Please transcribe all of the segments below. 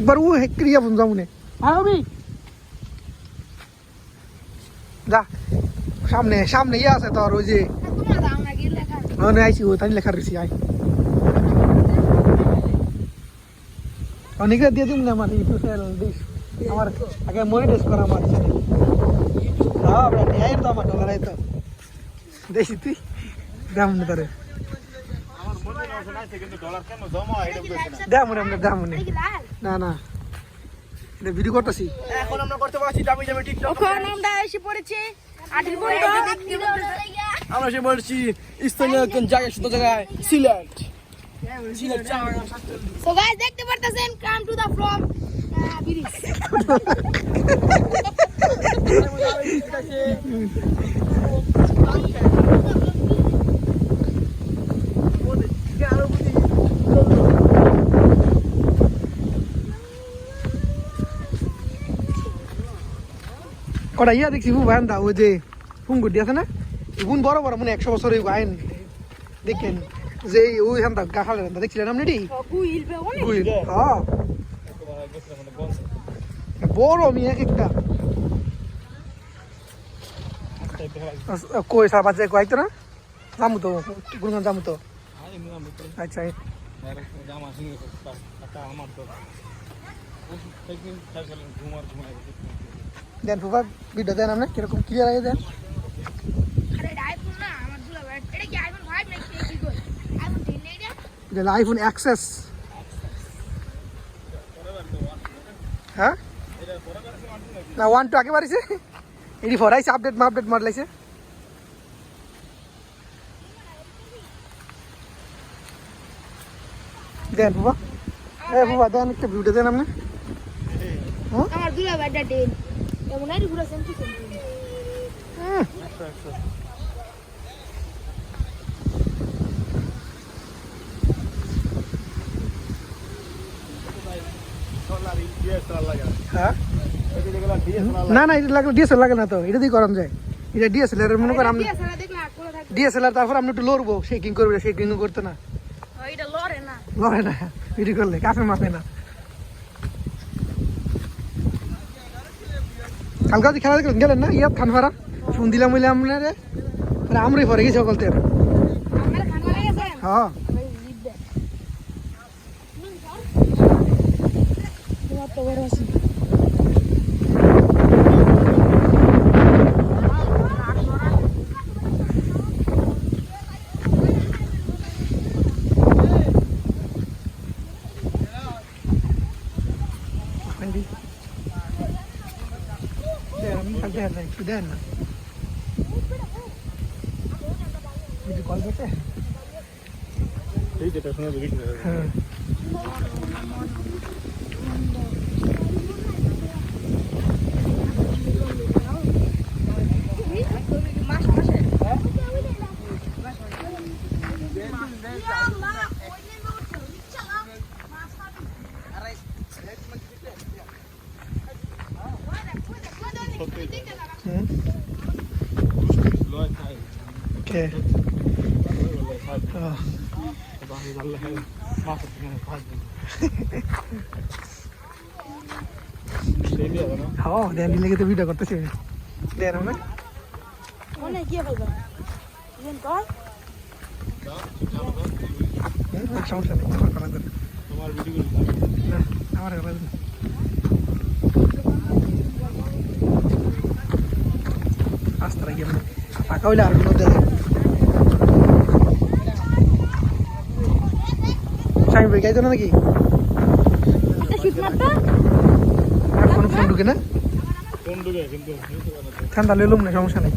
একবার ও ক্রিয়া বন্ধু যাবো আমি যা সামনে সামনে ইয়ে আছে তোর ওই যে আইসি ও তাই লেখা রয়েছি আই অনেকে দিয়ে দিন না আমার ইউটিউব চ্যানেল দিস আমার আগে মনিটাইজ করা আমার চ্যানেল হ্যাঁ ব্রা এই তো আমার ডলার এই তো দেখি তুই দাম না তোরে আমার মনিটাইজেশন আছে কিন্তু ডলার কেন জমা এটা বুঝছ না না এটা ভিডিও করতেছি এখন আমরা করতে পারছি দামি দামি টিকটক এখন আমরা এসে পড়েছি আমরা এসে পড়েছি স্থানীয় কোন জায়গায় শুধু জায়গায় সিলেট সো গাইস দেখতে পারতেছেন come to the from bridge কটা ইয়া দেখছি বু ভাইন্দা ওই যে ফুঙ্গুটি আছে না গুণ বড় বড় মানে 100 বছরের আইন দেখেন যে ওই হান্দা গাখালে দেখছিলেন আপনি টি গুইল হ্যাঁ বড় মিয়া একটা কই সার বাজে কইতো না জামু তো গুণগান জামু তো আচ্ছা দেন ফুফা ভিডিও দেন আপনি কিরকম ক্লিয়ার আগে দেন আরে আইফোন না আমার দুলা ভাই এটা কি আইফোন 5 নাকি কি কই আইফোন 10 নেই রে এটা আইফোন এক্সএস হ্যাঁ না 1 টু আগে বাড়িছে এডি ফরাইছে আপডেট মারলাইছে দেন ফুফা ফুফা দেন একটা ভিডিও দেন আপনি আমার দুলা ভাইটা দেন এমন আইডি পুরো সেম টু সেম না না এটা লাগলে ডিএসএলআর লাগে না তো এটা দিয়ে করান যায় এটা ডিএসএলআর মনে করেন আমি ডিএসএলআর তারপর আপনি একটু লড়বো শেকিং করবে শেকিং করতে না এটা লড়ে না ভিডিও করলে কাফে মাপে না কালকে খেলা দেখলেন গেলেন না ইয়াত খান ফারা শুন দিলাম বলে আপনারে আমরাই পরে গেছি সকলতে হ্যাঁ দেন না কল করতে হ্যাঁ Okay. Oh, dan ini kita video করতেছি দেন আমরা ওনে কি হবে ইভেন কল সমস্যা নেই তোমার ভিডিও না আমার করা আস্তে গিয়ে ফাঁকা হইলে আর মধ্যে সাইন ব্রেক আইতো না নাকি এটা শুট মারতা আর কোন ফোন ঢুকে না ফোন ঢুকে কিন্তু ঠান্ডা লইলাম না সমস্যা নেই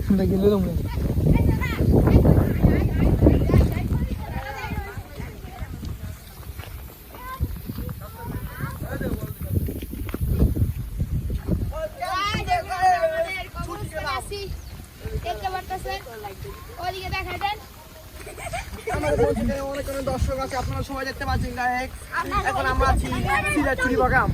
ঠান্ডা গিয়ে লইলাম না দর্শক আছে আপনারা সবাই দেখতে পাচ্ছেন এখন আমরা আছি সিলেট চুরিবাগান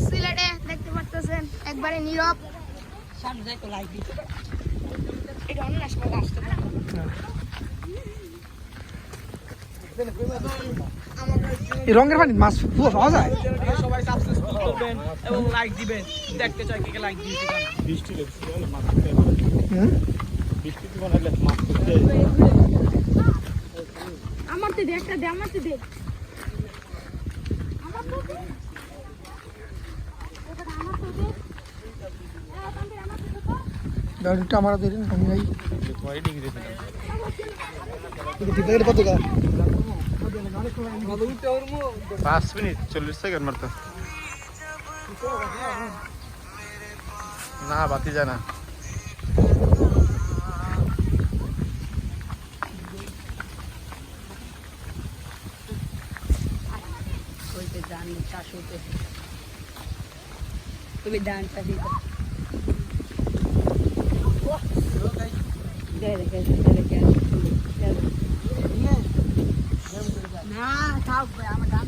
সিলেটে দেখতে পাচ্ছেন একবারে নীরব এটা অন্য আসবে আসতে এই রঙের পানি মাছ পুরো পাওয়া যায়? সবাই সাবস্ক্রাইব করবেন এবং লাইক দিবেন দেখতে চাই কে লাইক দিয়েছে বৃষ্টি লাগছে মাছ ধরতে হবে। হুম বৃষ্টি তো বানালে মাছ ধরতে হবে। আমার তো দে একটা দে আমার তো দে আমার তো দে এটা আমার তো দে গাড়িটা আমার দিন আমি যাই তোমারই ডিগ্রি দিলাম। টিকিট কত টাকা? 5 মিনিট 40 সেকেন্ড মারতো না বাতি যায় না। তুমি ডানটা দিতে না থাক আমার ডান